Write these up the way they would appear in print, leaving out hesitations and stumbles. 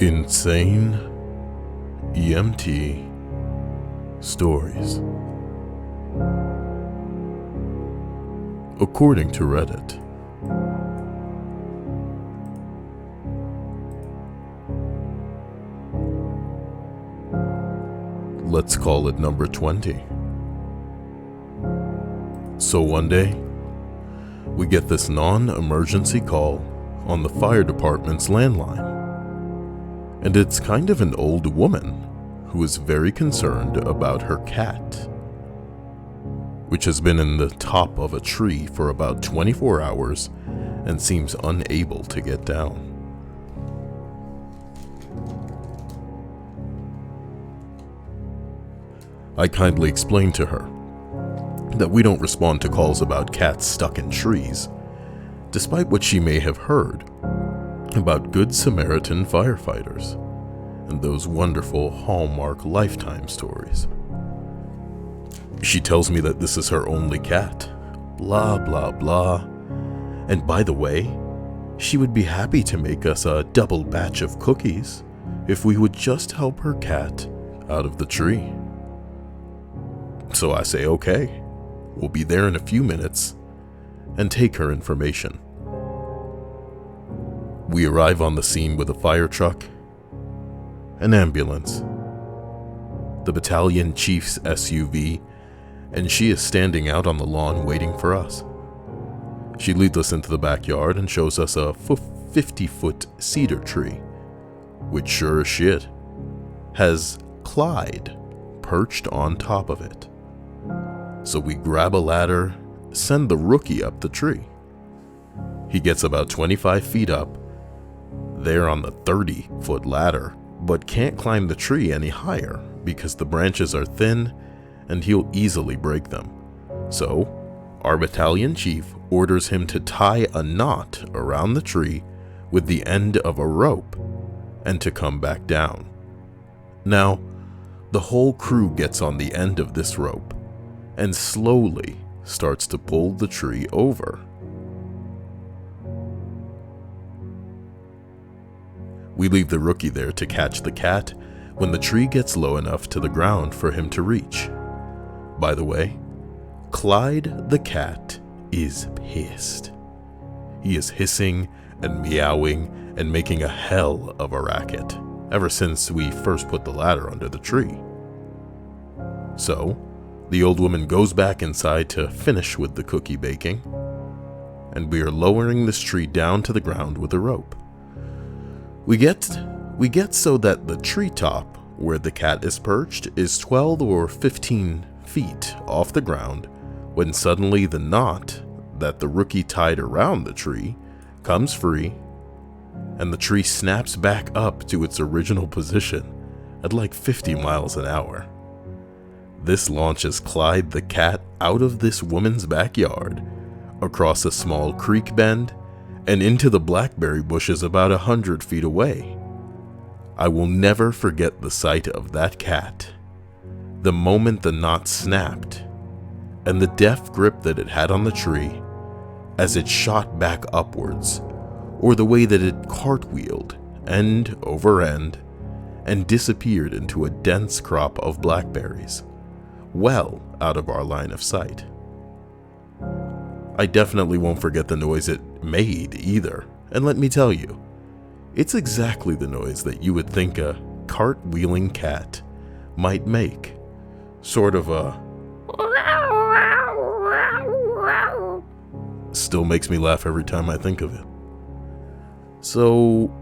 Insane EMT Stories. According to Reddit, let's call it number 20. So one day, we get this non-emergency call on the fire department's landline. And it's kind of an old woman who is very concerned about her cat, which has been in the top of a tree for about 24 hours and seems unable to get down. I kindly explained to her that we don't respond to calls about cats stuck in trees, despite what she may have heard about Good Samaritan firefighters and those wonderful Hallmark Lifetime stories. She tells me that this is her only cat, blah blah blah, and by the way, she would be happy to make us a double batch of cookies if we would just help her cat out of the tree. So I say okay, we'll be there in a few minutes and take her information. We arrive on the scene with a fire truck, an ambulance, the battalion chief's SUV, and she is standing out on the lawn waiting for us. She leads us into the backyard and shows us a 50-foot cedar tree, which sure as shit has Clyde perched on top of it. So we grab a ladder, send the rookie up the tree. He gets about 25 feet up, there on the 30-foot ladder, but can't climb the tree any higher because the branches are thin and he'll easily break them. So, our battalion chief orders him to tie a knot around the tree with the end of a rope and to come back down. Now, the whole crew gets on the end of this rope and slowly starts to pull the tree over. We leave the rookie there to catch the cat when the tree gets low enough to the ground for him to reach. By the way, Clyde the cat is pissed. He is hissing and meowing and making a hell of a racket ever since we first put the ladder under the tree. So, the old woman goes back inside to finish with the cookie baking, and we are lowering this tree down to the ground with a rope. We get so that the treetop where the cat is perched is 12 or 15 feet off the ground when suddenly the knot that the rookie tied around the tree comes free and the tree snaps back up to its original position at like 50 miles an hour. This launches Clyde the cat out of this woman's backyard, across a small creek bend, and into the blackberry bushes about 100 feet away. I will never forget the sight of that cat, the moment the knot snapped, and the deft grip that it had on the tree as it shot back upwards, or the way that it cartwheeled end over end and disappeared into a dense crop of blackberries, well out of our line of sight. I definitely won't forget the noise it made either, and let me tell you, it's exactly the noise that you would think a cartwheeling cat might make. Sort of a... Still makes me laugh every time I think of it. So,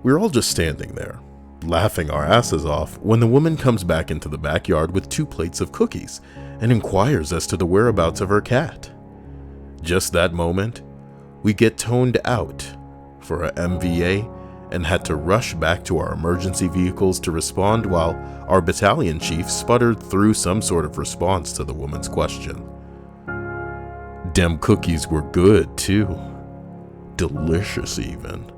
we're all just standing there, laughing our asses off, when the woman comes back into the backyard with 2 plates of cookies and inquires as to the whereabouts of her cat. Just that moment, we get toned out for a MVA and had to rush back to our emergency vehicles to respond while our battalion chief sputtered through some sort of response to the woman's question. Dem cookies were good too. Delicious even.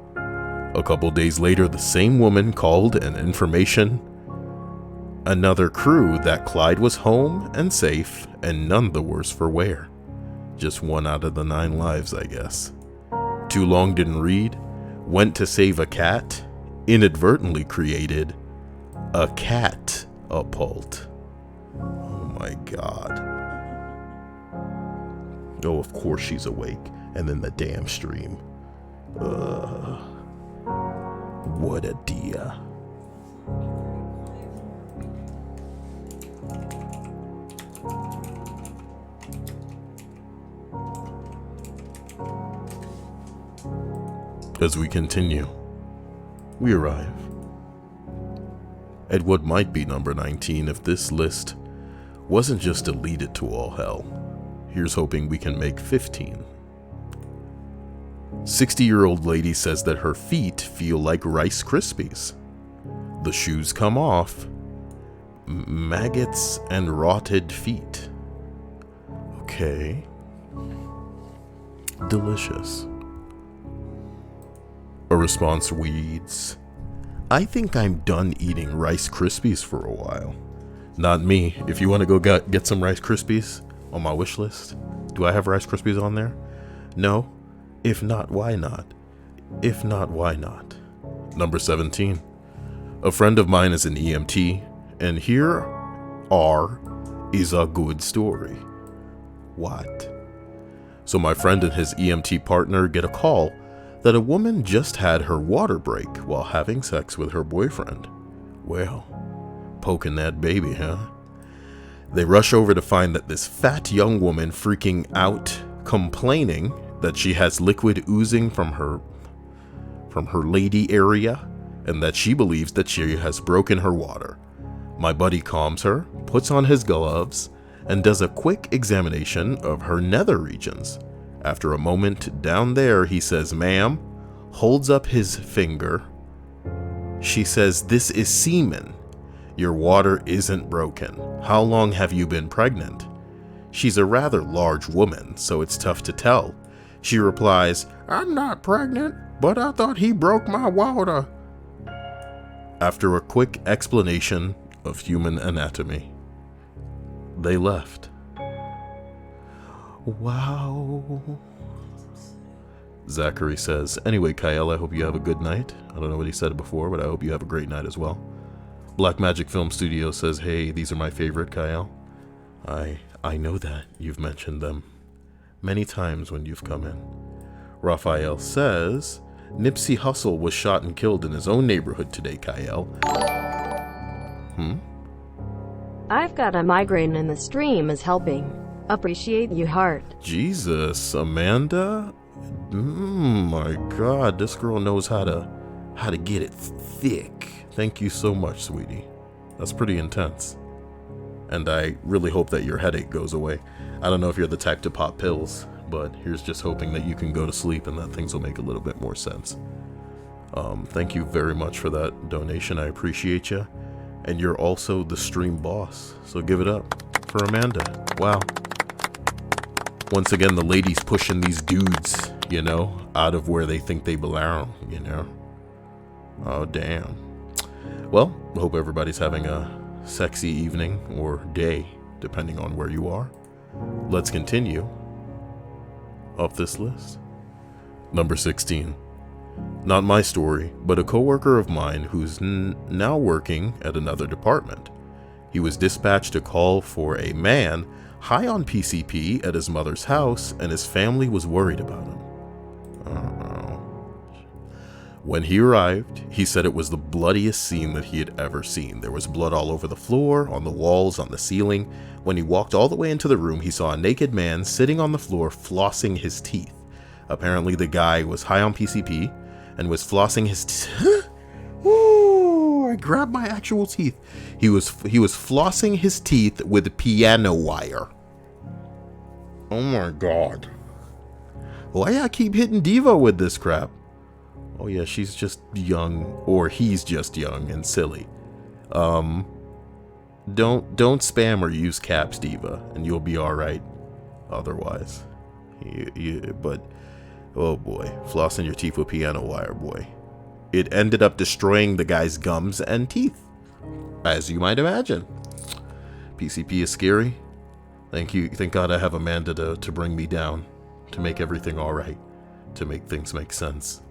A couple days later, the same woman called an information. Another crew that Clyde was home and safe and none the worse for wear. Just 1 out of the 9 lives, I guess. Too long didn't read, went to save a cat, inadvertently created a catapult. Oh my god. Oh, of course she's awake. And then the damn stream. What a dia. As we continue, we arrive at what might be number 19 if this list wasn't just deleted to all hell. Here's hoping we can make 15. 60-year-old lady says that her feet feel like Rice Krispies. The shoes come off. Maggots and rotted feet. Okay. Delicious. A response reads, I think I'm done eating Rice Krispies for a while. Not me. If you want to go get some Rice Krispies on my wish list. Do I have Rice Krispies on there? No. If not, why not? If not, why not? Number 17. A friend of mine is an EMT, and here is a good story. What? So my friend and his EMT partner get a call that a woman just had her water break while having sex with her boyfriend. Well, poking that baby, huh? They rush over to find that this fat young woman freaking out, complaining that she has liquid oozing from her lady area, and that she believes that she has broken her water. My buddy calms her, puts on his gloves, and does a quick examination of her nether regions. After a moment down there, he says, ma'am, holds up his finger. She says, this is semen. Your water isn't broken. How long have you been pregnant? She's a rather large woman, so it's tough to tell. She replies, I'm not pregnant, but I thought he broke my water. After a quick explanation of human anatomy, they left. Wow. Zachary says, anyway, Cyael, I hope you have a good night. I don't know what he said before, but I hope you have a great night as well. Black Magic Film Studio says, hey, these are my favorite, Cyael. I know that. You've mentioned them many times when you've come in. Raphael says, Nipsey Hussle was shot and killed in his own neighborhood today, Cyael. I've got a migraine and the stream is helping. Appreciate you, heart. Jesus, Amanda? My God, this girl knows how to get it thick. Thank you so much, sweetie. That's pretty intense. And I really hope that your headache goes away. I don't know if you're the type to pop pills, but here's just hoping that you can go to sleep and that things will make a little bit more sense. Thank you very much for that donation. I appreciate you. And you're also the stream boss, so give it up for Amanda. Wow. Once again, the ladies pushing these dudes, you know, out of where they think they belong, you know. Oh, damn. Well, I hope everybody's having a sexy evening or day, depending on where you are. Let's continue off this list. Number 16. Not my story, but a coworker of mine who's now working at another department. He was dispatched to call for a man high on PCP at his mother's house, and his family was worried about him. When he arrived, he said it was the bloodiest scene that he had ever seen. There was blood all over the floor, on the walls, on the ceiling. When he walked all the way into the room, he saw a naked man sitting on the floor flossing his teeth. Apparently the guy was high on PCP and was flossing his teeth. Ooh, I grabbed my actual teeth. He was flossing his teeth with piano wire. Oh my God. Why I keep hitting Diva with this crap? Oh yeah, she's just young, or he's just young and silly. Don't spam or use caps, Diva, and you'll be all right. Otherwise, but oh boy, flossing your teeth with piano wire, boy. It ended up destroying the guy's gums and teeth, as you might imagine. PCP is scary. Thank God I have Amanda to bring me down, to make everything all right, to make things make sense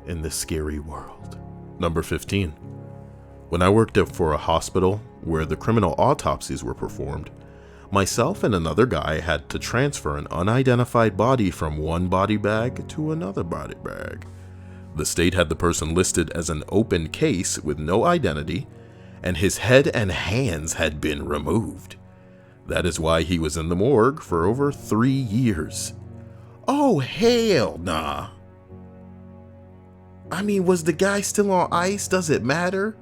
in this scary world. Number 15. When I worked for a hospital where the criminal autopsies were performed, myself and another guy had to transfer an unidentified body from one body bag to another body bag. The state had the person listed as an open case with no identity, and his head and hands had been removed. That is why he was in the morgue for over 3 years. Oh, hell nah. I mean, was the guy still on ice? Does it matter?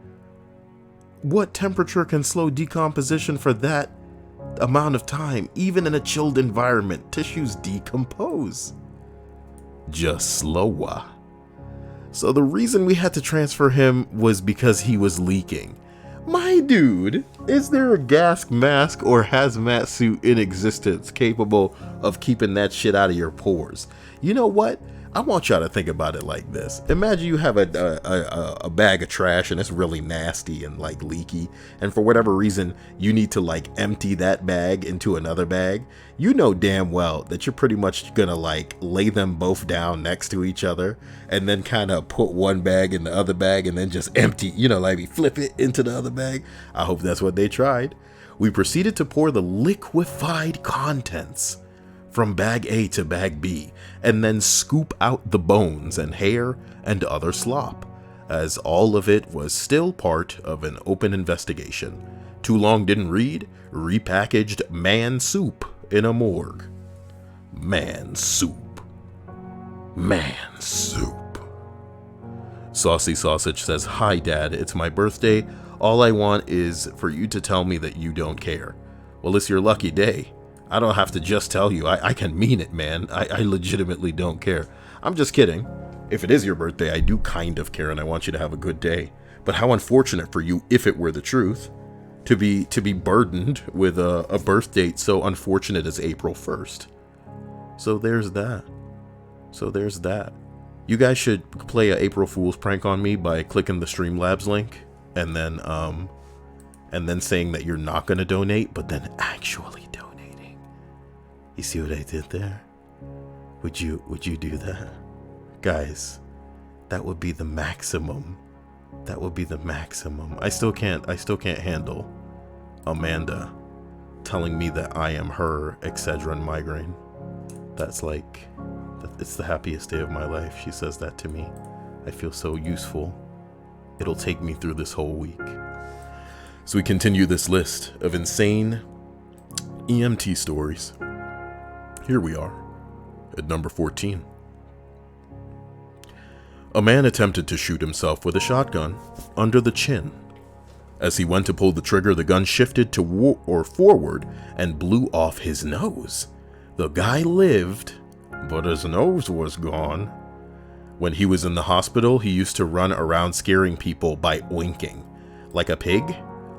What temperature can slow decomposition for that amount of time? Even in a chilled environment, tissues decompose. Just slower. So the reason we had to transfer him was because he was leaking. My dude, is there a gas mask or hazmat suit in existence capable of keeping that shit out of your pores? You know what? I want y'all to think about it like this. Imagine you have a bag of trash and it's really nasty and like leaky, and for whatever reason you need to like empty that bag into another bag. You know damn well that you're pretty much gonna like lay them both down next to each other and then kind of put one bag in the other bag and then just empty, like flip it into the other bag. I hope that's what they tried. We proceeded to pour the liquefied contents from bag A to bag B, and then scoop out the bones and hair and other slop, as all of it was still part of an open investigation. Too long didn't read, repackaged man soup in a morgue. Man soup. Man soup. Saucy Sausage says, "Hi Dad, it's my birthday. All I want is for you to tell me that you don't care." Well, it's your lucky day. I don't have to just tell you. I can mean it, man. I legitimately don't care. I'm just kidding. If it is your birthday, I do kind of care and I want you to have a good day. But how unfortunate for you, if it were the truth, to be burdened with a birth date so unfortunate as April 1st. So there's that. You guys should play a April Fool's prank on me by clicking the Streamlabs link and then saying that you're not going to donate, but then actually donating. You see what I did there? Would you do that? Guys, that would be the maximum. That would be the maximum. I still can't handle Amanda telling me that I am her Excedrin migraine. It's the happiest day of my life. She says that to me. I feel so useful. It'll take me through this whole week. So we continue this list of insane EMT stories. Here we are, at number 14. A man attempted to shoot himself with a shotgun under the chin. As he went to pull the trigger, the gun shifted to forward and blew off his nose. The guy lived, but his nose was gone. When he was in the hospital, he used to run around scaring people by oinking. Like a pig?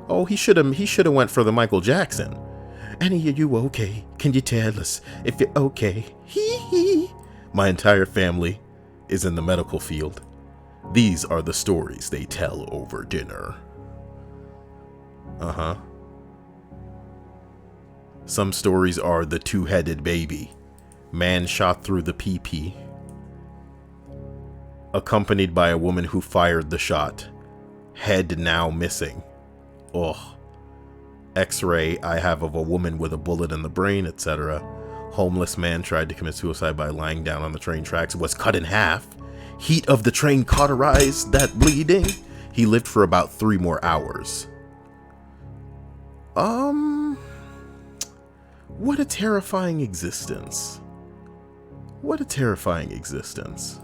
Oh, he should have went for the Michael Jackson. "Annie, are you okay? Can you tell us if you're okay?" Hee hee. My entire family is in the medical field. These are the stories they tell over dinner. Some stories are the two-headed baby. Man shot through the pee-pee. Accompanied by a woman who fired the shot. Head now missing. Ugh. X-ray I have of a woman with a bullet in the brain, etc. Homeless man tried to commit suicide by lying down on the train tracks, was cut in half. Heat of the train cauterized that bleeding. He lived for about 3 more hours. What a terrifying existence. What a terrifying existence.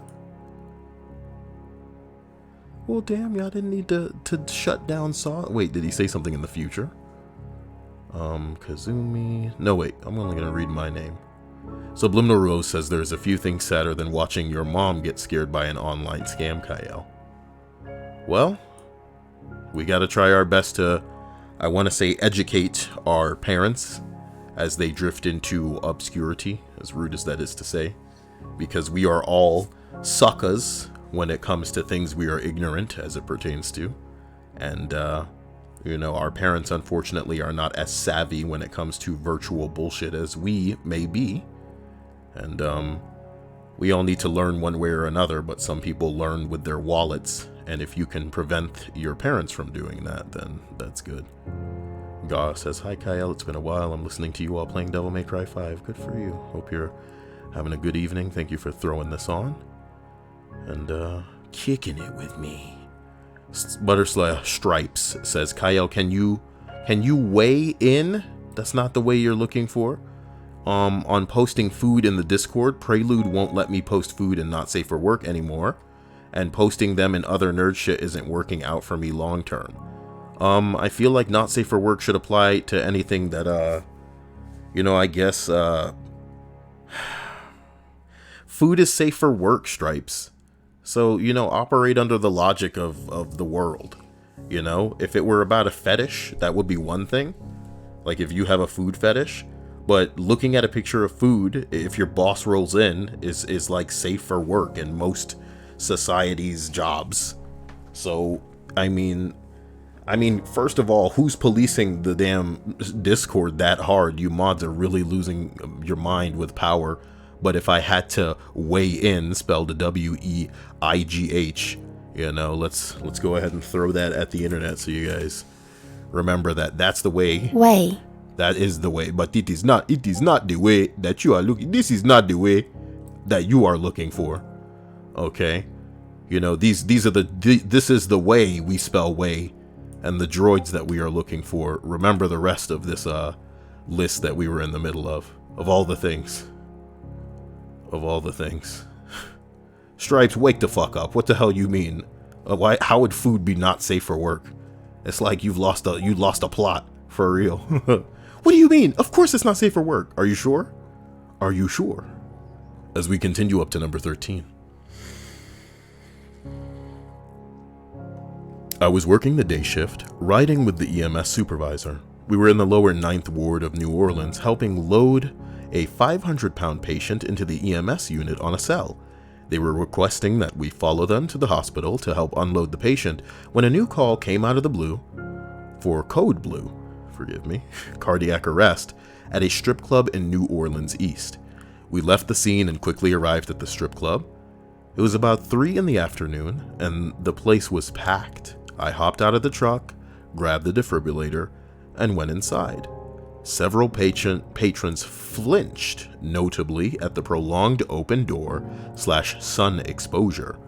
Well, damn, y'all didn't need to shut down Wait, did he say something in the future? Kazumi. No, wait, I'm only gonna read my name. Subliminal Rose says there's a few things sadder than watching your mom get scared by an online scam, Cyael. Well, we gotta try our best to, I want to say, educate our parents as they drift into obscurity, as rude as that is to say, because we are all suckers when it comes to things we are ignorant as it pertains to. And, our parents, unfortunately, are not as savvy when it comes to virtual bullshit as we may be. And we all need to learn one way or another, but some people learn with their wallets And if you can prevent your parents from doing that, then that's good. Ga says, hi Cyael, it's been a while. I'm listening to you while playing Devil May Cry 5. Good for you. Hope you're having a good evening. Thank you for throwing this on. And, kicking it with me. Butterslayer Stripes says, Cyael, can you weigh in? That's not the way you're looking for. On posting food in the Discord, Prelude won't let me post food and not safe for work anymore. And posting them in other nerd shit isn't working out for me long term. I feel like not safe for work should apply to anything that, I guess, food is safe for work, Stripes. So, operate under the logic of the world. If it were about a fetish, that would be one thing. Like if you have a food fetish, but looking at a picture of food, if your boss rolls in, is like safe for work in most society's jobs. So, I mean, first of all, who's policing the damn Discord that hard? You mods are really losing your mind with power. But if I had to weigh in, spelled WEIGH, let's go ahead and throw that at the internet so you guys remember that that's the way. Way. That is the way, but it is not the way that you are looking. This is not the way that you are looking for. Okay? This is the way we spell way, and the droids that we are looking for. Remember the rest of this list that we were in the middle of all the things. Of all the things. Stripes, wake the fuck up. What the hell you mean? How would food be not safe for work? It's like you lost a plot, for real. What do you mean? Of course it's not safe for work. Are you sure? Are you sure? As we continue up to number 13. I was working the day shift, riding with the EMS supervisor. We were in the lower 9th ward of New Orleans, helping load a 500-pound patient into the EMS unit on a cell. They were requesting that we follow them to the hospital to help unload the patient when a new call came out of the blue for code blue, cardiac arrest at a strip club in New Orleans East. We left the scene and quickly arrived at the strip club. It was about 3 in the afternoon and the place was packed. I hopped out of the truck, grabbed the defibrillator, and went inside. Several patrons flinched, notably at the prolonged open door / sun exposure.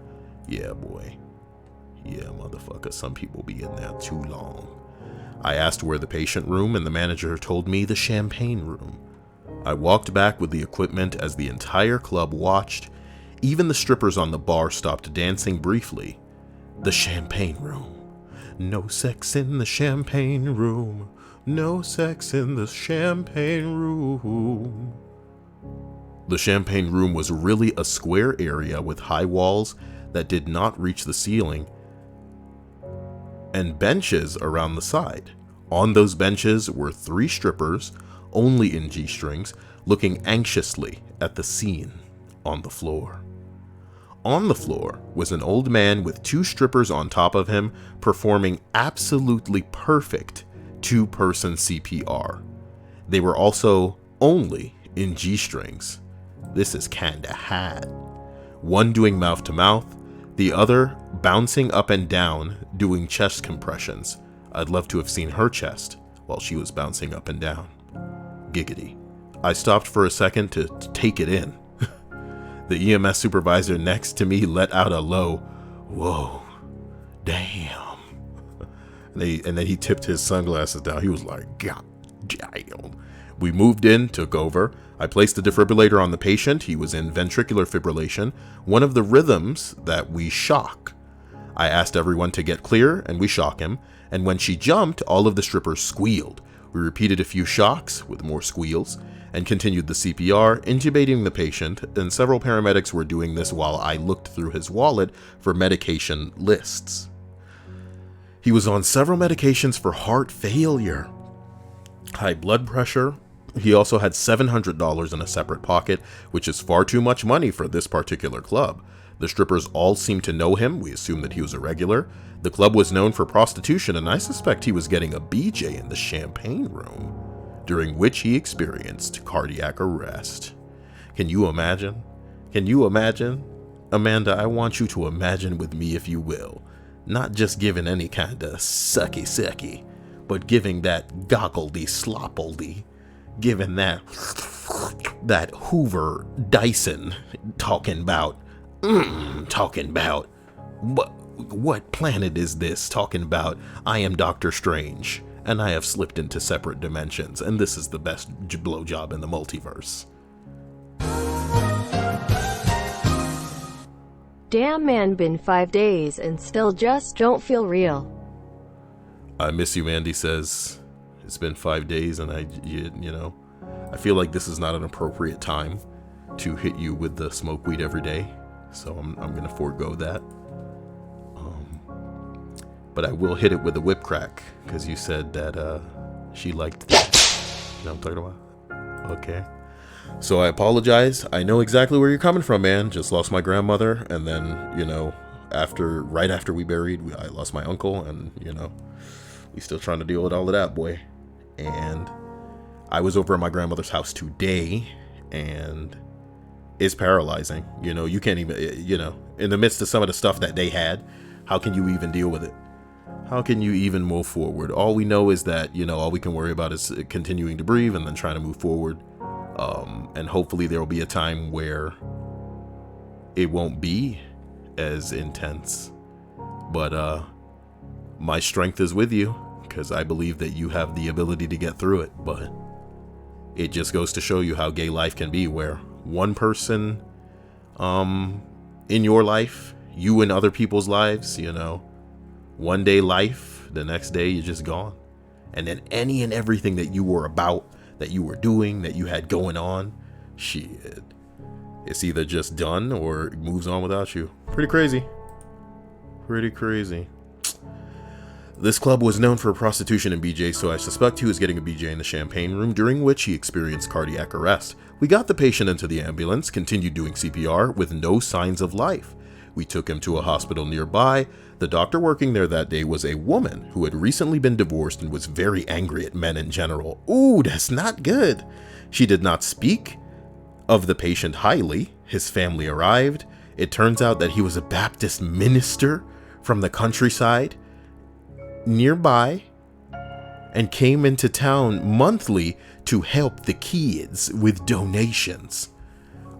Yeah, boy. Yeah, motherfucker, some people be in there too long. I asked where the patient room, and the manager told me the champagne room. I walked back with the equipment as the entire club watched. Even the strippers on the bar stopped dancing briefly. The champagne room. No sex in the champagne room. No sex in the champagne room. The champagne room was really a square area with high walls that did not reach the ceiling and benches around the side. On those benches were 3 strippers, only in G-strings, looking anxiously at the scene on the floor. On the floor was an old man with 2 strippers on top of him performing absolutely perfect 2-person CPR. They were also only in G-strings. This is kinda hot. One doing mouth to mouth, the other bouncing up and down doing chest compressions. I'd love to have seen her chest while she was bouncing up and down. Giggity. I stopped for a second to take it in. The EMS supervisor next to me let out a low, whoa, damn. And then he tipped his sunglasses down. He was like, God damn. We moved in, took over. I placed the defibrillator on the patient. He was in ventricular fibrillation, one of the rhythms that we shock. I asked everyone to get clear, and we shock him. And when she jumped, all of the strippers squealed. We repeated a few shocks with more squeals and continued the CPR, intubating the patient, and several paramedics were doing this while I looked through his wallet for medication lists. He was on several medications for heart failure, high blood pressure. He also had $700 in a separate pocket, which is far too much money for this particular club. The strippers all seemed to know him. We assumed that he was a regular. The club was known for prostitution, and I suspect he was getting a BJ in the champagne room, during which he experienced cardiac arrest. Can you imagine? Can you imagine? Amanda, I want you to imagine with me, if you will. Not just giving any kind of sucky, but giving that goggledy sloppledy, giving that Hoover Dyson, talking about what planet is this, talking about I am Doctor Strange and I have slipped into separate dimensions and this is the best blowjob in the multiverse. Damn man, been 5 days and still just don't feel real. I miss you, Mandy says. It's been 5 days and I feel like this is not an appropriate time to hit you with the smoke weed every day. So I'm going to forego that. But I will hit it with a whip crack because you said that she liked that. You know what I'm talking about? Okay. So I apologize. I know exactly where you're coming from, man. Just lost my grandmother, and then, right after we buried, I lost my uncle, and, we still trying to deal with all of that, boy. And I was over at my grandmother's house today, and it's paralyzing. You can't even, in the midst of some of the stuff that they had, how can you even deal with it? How can you even move forward? All we know is that, all we can worry about is continuing to breathe and then trying to move forward. And hopefully there will be a time where it won't be as intense. But my strength is with you because I believe that you have the ability to get through it. But it just goes to show you how gay life can be, where one person in your life, you in other people's lives, one day life, the next day you're just gone. And then any and everything that you were about, that you were doing, that you had going on, shit, it's either just done or it moves on without you. Pretty crazy. This club was known for prostitution and BJ, so I suspect he was getting a BJ in the champagne room, during which he experienced cardiac arrest. We got the patient into the ambulance, continued doing CPR with no signs of life. We took him to a hospital nearby. The doctor working there that day was a woman who had recently been divorced and was very angry at men in general. Ooh, that's not good. She did not speak of the patient highly. His family arrived. It turns out that he was a Baptist minister from the countryside nearby and came into town monthly to help the kids with donations.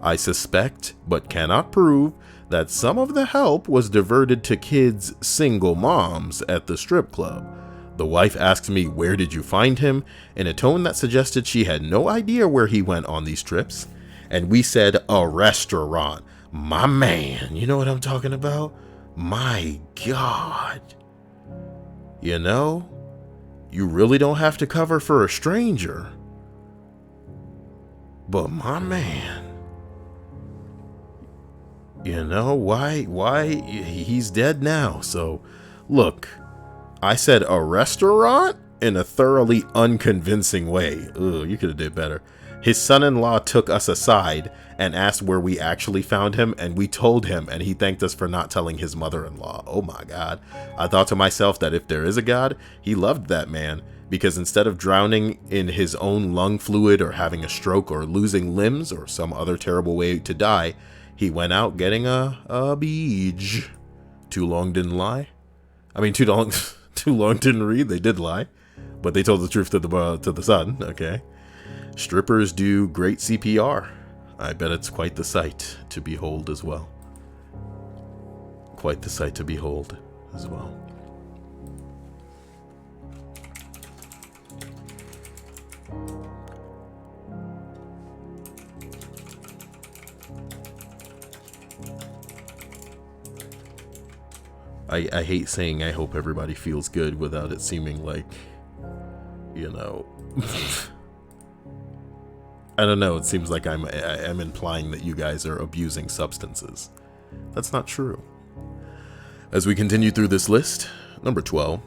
I suspect, but cannot prove, that some of the help was diverted to kids' single moms at the strip club. The wife asked me, "Where did you find him?" in a tone that suggested she had no idea where he went on these trips. And we said, "A restaurant." My man, you know what I'm talking about? My God. You really don't have to cover for a stranger. But my man, why he's dead now. So look, I said a restaurant in a thoroughly unconvincing way. Ugh, you could have did better. His son-in-law took us aside and asked where we actually found him, and we told him, and he thanked us for not telling his mother-in-law. Oh my God. I thought to myself that if there is a God, he loved that man, because instead of drowning in his own lung fluid or having a stroke or losing limbs or some other terrible way to die, he went out getting a beach. Too long didn't lie. I mean, too long didn't read. They did lie, but they told the truth to the sun. Okay. Strippers do great CPR. I bet it's quite the sight to behold as well. Quite the sight to behold as well. I hate saying I hope everybody feels good without it seeming like, I don't know, it seems like I'm implying that you guys are abusing substances. That's not true. As we continue through this list, number 12,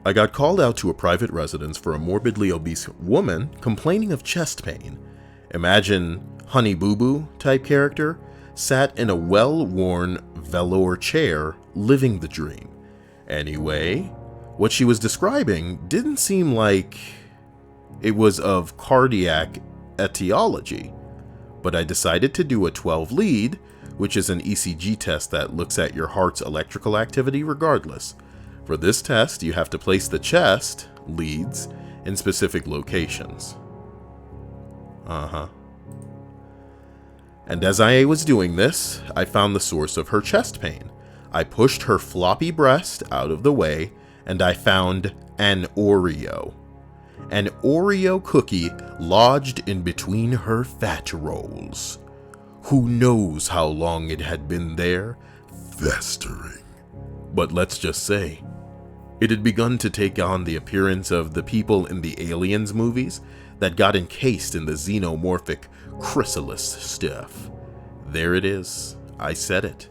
I got called out to a private residence for a morbidly obese woman complaining of chest pain. Imagine Honey Boo Boo type character, sat in a well-worn velour chair, living the dream. Anyway, what she was describing didn't seem like it was of cardiac etiology, but I decided to do a 12 lead, which is an ECG test that looks at your heart's electrical activity regardless. For this test, you have to place the chest leads in specific locations. And as I was doing this, I found the source of her chest pain. I pushed her floppy breast out of the way, and I found an Oreo. An Oreo cookie lodged in between her fat rolls. Who knows how long it had been there, festering. But let's just say, it had begun to take on the appearance of the people in the Aliens movies that got encased in the xenomorphic chrysalis stuff. There it is. I said it.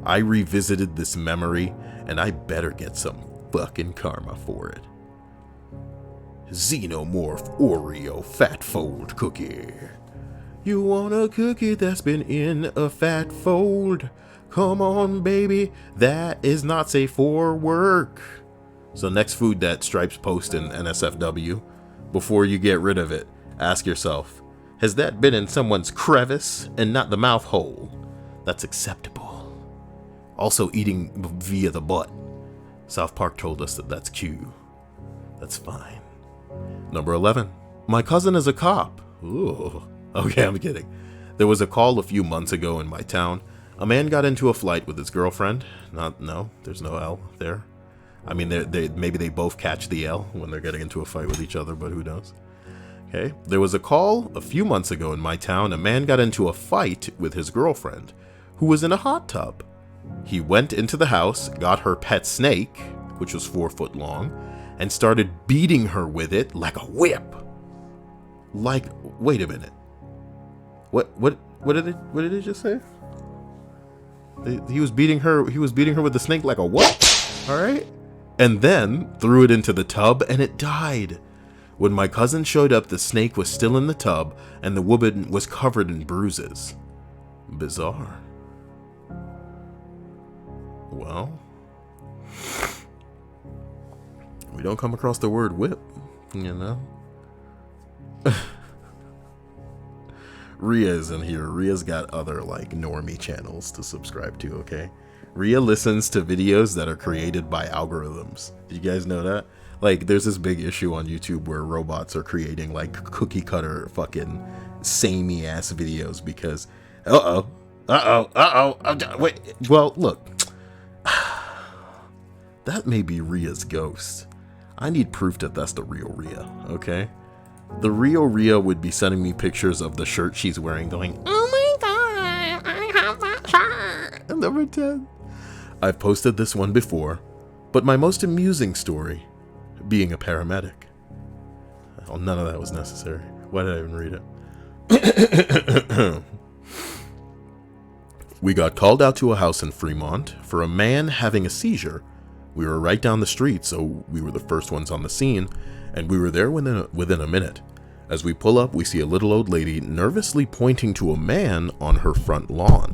I revisited this memory, and I better get some fucking karma for it. Xenomorph Oreo Fat Fold Cookie. You want a cookie that's been in a fat fold? Come on, baby, that is not safe for work. So next food that Stripes post in NSFW, before you get rid of it, ask yourself, has that been in someone's crevice and not the mouth hole? That's acceptable. Also eating via the butt. South Park told us that that's Q. That's fine. Number 11. My cousin is a cop. Ooh. Okay, I'm kidding. There was a call a few months ago in my town. A man got into a fight with his girlfriend. No, there's no L there. I mean, maybe they both catch the L when they're getting into a fight with each other, but who knows? Okay, there was a call a few months ago in my town. A man got into a fight with his girlfriend, who was in a hot tub. He went into the house, got her pet snake, which was 4 foot long, and started beating her with it like a whip. Like, wait a minute. What did it just say? He was beating her with the snake like a what? All right? And then threw it into the tub and it died. When my cousin showed up, the snake was still in the tub and the woman was covered in bruises. Bizarre. Well, we don't come across the word whip, you know? Rhea isn't here. Rhea's got other, like, normie channels to subscribe to, okay? Rhea listens to videos that are created by algorithms. Did you guys know that? Like, there's this big issue on YouTube where robots are creating, like, cookie cutter fucking samey ass videos because, wait, well, look. That may be Rhea's ghost. I need proof that that's the real Rhea, okay? The real Rhea would be sending me pictures of the shirt she's wearing going, oh my god, I have that shirt. Number 10. I've posted this one before, but my most amusing story, being a paramedic. Oh, none of that was necessary. Why did I even read it? We got called out to a house in Fremont for a man having a seizure. We were right down the street, so we were the first ones on the scene, and we were there within a minute. As we pull up, we see a little old lady nervously pointing to a man on her front lawn.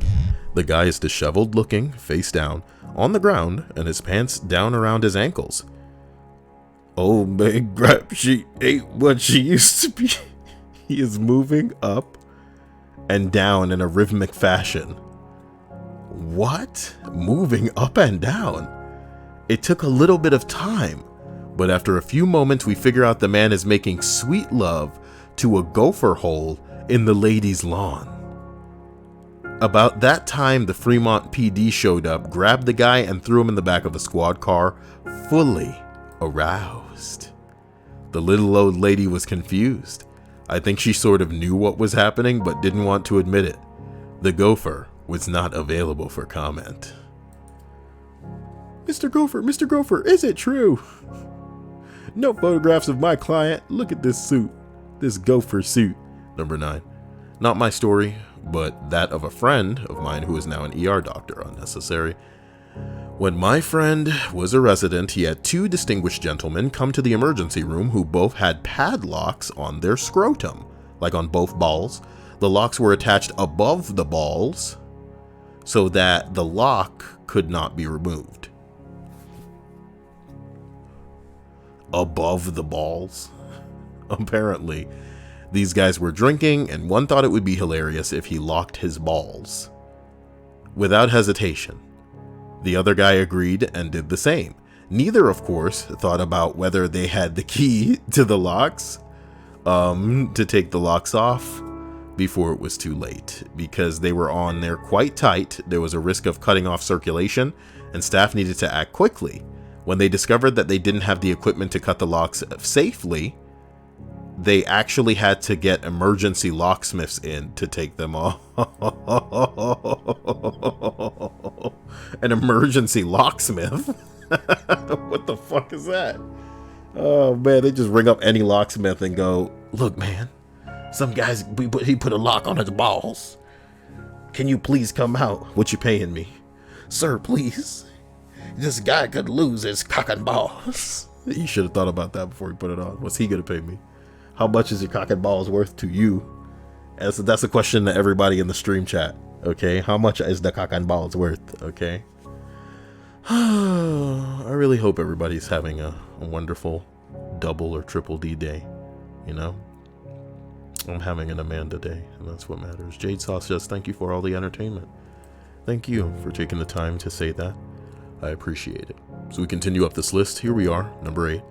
The guy is disheveled looking, face down, on the ground, and his pants down around his ankles. Oh my crap, she ain't what she used to be. He is moving up and down in a rhythmic fashion. What? Moving up and down? It took a little bit of time, but after a few moments we figure out the man is making sweet love to a gopher hole in the lady's lawn. About that time, the Fremont PD showed up, grabbed the guy, and threw him in the back of a squad car, fully aroused. The little old lady was confused. I think she sort of knew what was happening, but didn't want to admit it. The gopher was not available for comment. Mr. Gopher, is it true? No photographs of my client. Look at this suit. This gopher suit. Number 9. Not my story, but that of a friend of mine who is now an ER doctor. Unnecessary. When my friend was a resident, he had 2 distinguished gentlemen come to the emergency room who both had padlocks on their scrotum, like on both balls. The locks were attached above the balls so that the lock could not be removed. Above the balls? Apparently, these guys were drinking, and one thought it would be hilarious if he locked his balls. without hesitation. The other guy agreed and did the same. Neither, of course, thought about whether they had the key to the locks, to take the locks off before it was too late, because they were on there quite tight. There was a risk of cutting off circulation, and staff needed to act quickly. When they discovered that they didn't have the equipment to cut the locks safely, they actually had to get emergency locksmiths in to take them off. An emergency locksmith? What the fuck is that? Oh man, they just ring up any locksmith and go, "Look man, some guys, he put a lock on his balls. Can you please come out? What you paying me?" "Sir, please. This guy could lose his cock and balls." You should have thought about that before he put it on. What's he gonna pay me? How much is your cock and balls worth to you? That's a question to everybody in the stream chat. Okay, how much is the cock and balls worth? Okay. I really hope everybody's having a wonderful double or triple D day. You know, I'm having an Amanda day, and that's what matters. Jade Sauce says, "Thank you for all the entertainment." Thank you for taking the time to say that. I appreciate it. So we continue up this list. Here we are, number 8.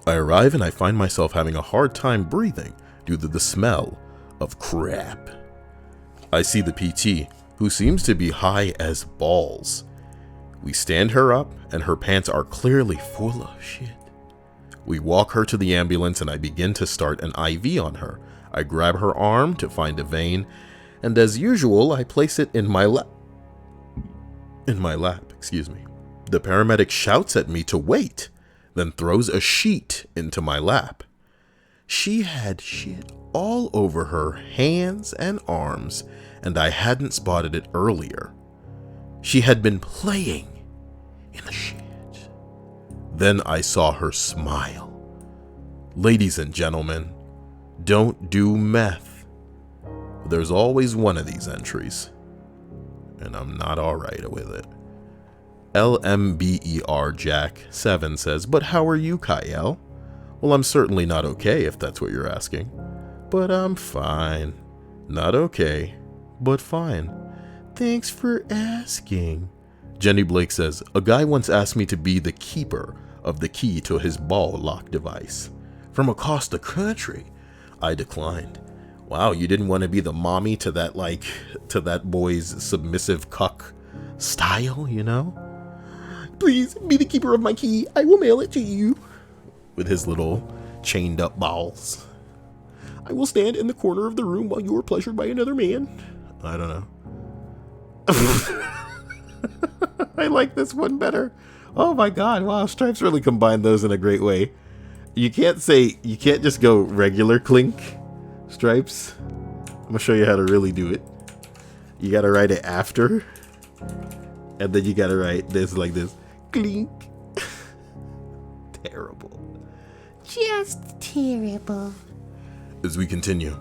I arrive and I find myself having a hard time breathing due to the smell of crap. I see the PT, who seems to be high as balls. We stand her up and her pants are clearly full of shit. We walk her to the ambulance and I begin to start an IV on her. I grab her arm to find a vein, and as usual, I place it in my lap. The paramedic shouts at me to wait, then throws a sheet into my lap. She had shit all over her hands and arms, and I hadn't spotted it earlier. She had been playing in the shit. Then I saw her smile. Ladies and gentlemen, don't do meth. There's always one of these entries, and I'm not alright with it. LMBER Jack 7 says, "But how are you, Cyael?" Well, I'm certainly not okay if that's what you're asking. But I'm fine. Not okay, but fine. Thanks for asking. Jenny Blake says, "A guy once asked me to be the keeper of the key to his ball lock device from across the country. I declined." Wow, you didn't want to be the mommy to that boy's submissive cuck style, you know? "Please be the keeper of my key. I will mail it to you." With his little chained up balls. "I will stand in the corner of the room while you are pleasured by another man." I don't know. I like this one better. Oh my god, wow, Stripes really combined those in a great way. You can't just go regular clink, Stripes. I'm gonna show you how to really do it. You gotta write it after, and then you gotta write this like this. Clink. Terrible. Just terrible. As we continue.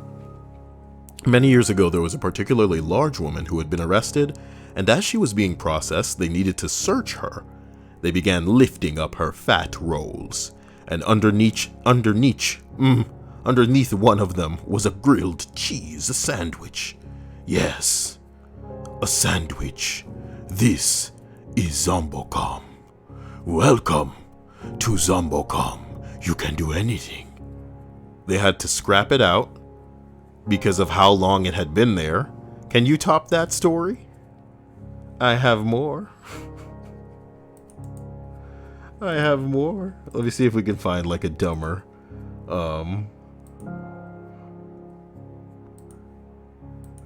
Many years ago, there was a particularly large woman who had been arrested, and as she was being processed, they needed to search her. They began lifting up her fat rolls, and underneath one of them was a grilled cheese sandwich. Yes, a sandwich. This is Zombocom. Welcome to Zombocom. You can do anything. They had to scrap it out because of how long it had been there. Can you top that story? I have more. I have more. Let me see if we can find like a dumber.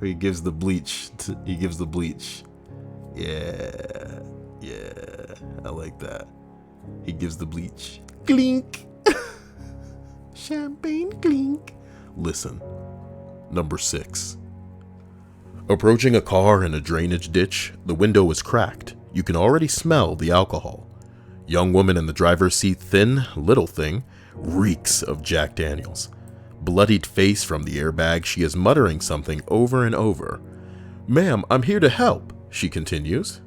He gives the bleach. Yeah. I like that. He gives the bleach. Clink. Champagne clink. Listen. Number 6. Approaching a car in a drainage ditch, the window is cracked. You can already smell the alcohol. Young woman in the driver's seat, thin, little thing, reeks of Jack Daniels. Bloodied face from the airbag, she is muttering something over and over. "Ma'am, I'm here to help," she continues,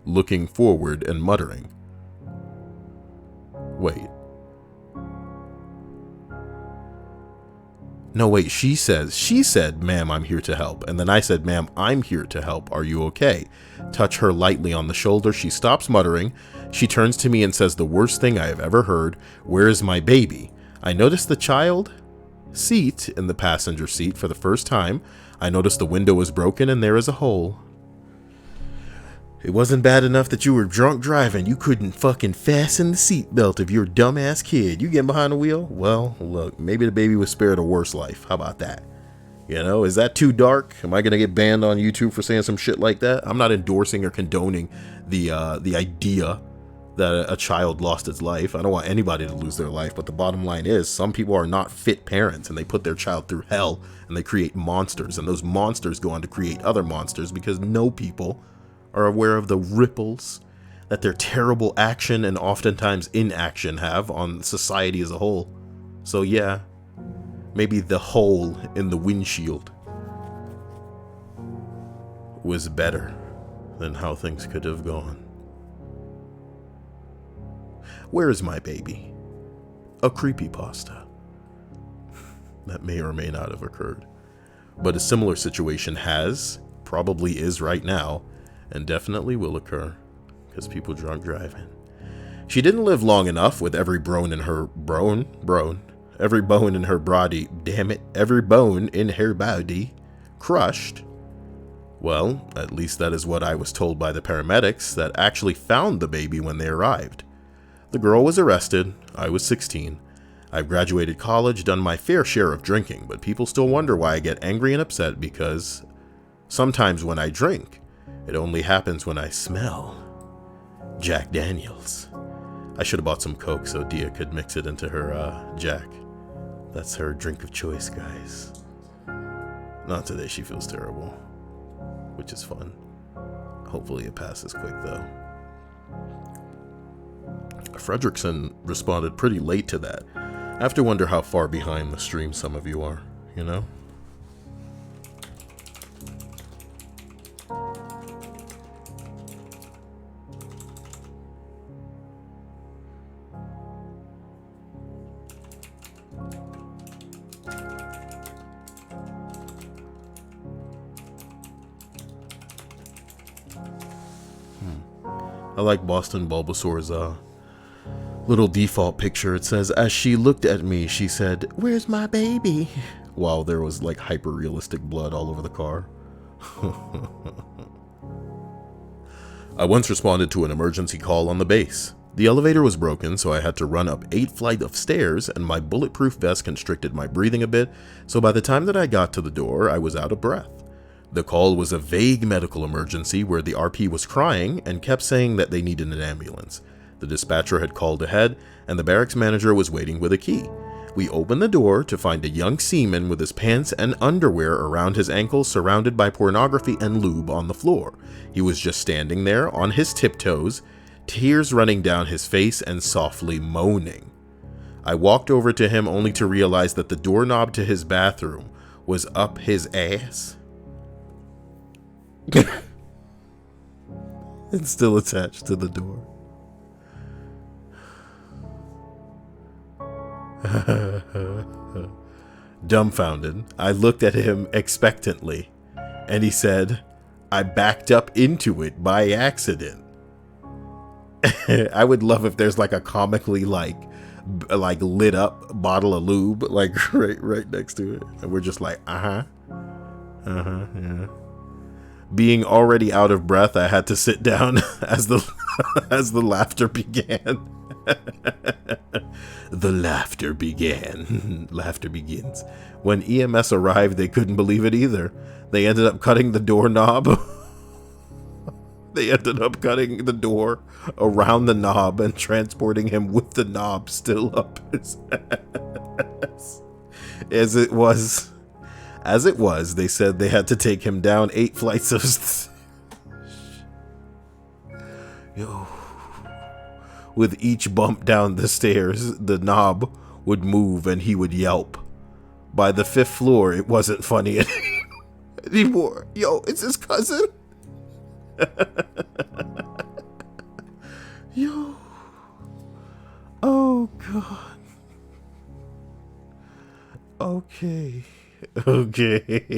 looking forward and muttering. Wait. No, wait, she said, ma'am, I'm here to help. And then I said, ma'am, I'm here to help. Are you okay? Touch her lightly on the shoulder. She stops muttering. She turns to me and says the worst thing I have ever heard. Where is my baby? I noticed the child seat in the passenger seat for the first time. I noticed the window was broken and there is a hole. It wasn't bad enough that you were drunk driving. You couldn't fucking fasten the seatbelt if you're a dumbass kid. You getting behind the wheel? Well, look, maybe the baby was spared a worse life. How about that? You know, is that too dark? Am I going to get banned on YouTube for saying some shit like that? I'm not endorsing or condoning the idea that a child lost its life. I don't want anybody to lose their life, but the bottom line is some people are not fit parents and they put their child through hell and they create monsters, and those monsters go on to create other monsters because no people are aware of the ripples that their terrible action and oftentimes inaction have on society as a whole. So yeah, maybe the hole in the windshield was better than how things could have gone. Where is my baby? A creepypasta. That may or may not have occurred. But a similar situation has, probably is right now, and definitely will occur, because people drunk driving. She didn't live long enough with every bone in her every bone in her body, damn it, every bone in her body crushed. Well, at least that is what I was told by the paramedics that actually found the baby when they arrived. The girl was arrested. I was 16. I've graduated college, done my fair share of drinking, but people still wonder why I get angry and upset because sometimes when I drink, it only happens when I smell Jack Daniels. I should have bought some Coke so Dia could mix it into her Jack. That's her drink of choice, guys. Not today, she feels terrible, which is fun. Hopefully it passes quick though. Fredrickson responded pretty late to that. I have to wonder how far behind the stream some of you are, you know? I like Boston Bulbasaur's little default picture. It says, as she looked at me, she said, "Where's my baby?" While there was like hyper realistic blood all over the car. I once responded to an emergency call on the base. The elevator was broken, so I had to run up 8 flights of stairs, and my bulletproof vest constricted my breathing a bit, so by the time that I got to the door, I was out of breath. The call was a vague medical emergency where the RP was crying and kept saying that they needed an ambulance. The dispatcher had called ahead, and the barracks manager was waiting with a key. We opened the door to find a young seaman with his pants and underwear around his ankles, surrounded by pornography and lube on the floor. He was just standing there on his tiptoes, tears running down his face and softly moaning. I walked over to him only to realize that the doorknob to his bathroom was up his ass. It's still attached to the door. Dumbfounded, I looked at him expectantly, and he said, "I backed up into it by accident." I would love if there's like a comically like lit up bottle of lube like right next to it, and we're just like, yeah. Being already out of breath, I had to sit down as the laughter began. The laughter began. Laughter begins. When EMS arrived, they couldn't believe it either. They ended up cutting the doorknob. They ended up cutting the door around the knob and transporting him with the knob still up his ass. As it was, they said they had to take him down 8 flights of stairs. Yo. With each bump down the stairs, the knob would move and he would yelp. By the 5th floor, it wasn't funny anymore. Yo, it's his cousin. Yo. Oh, God. Okay. Okay.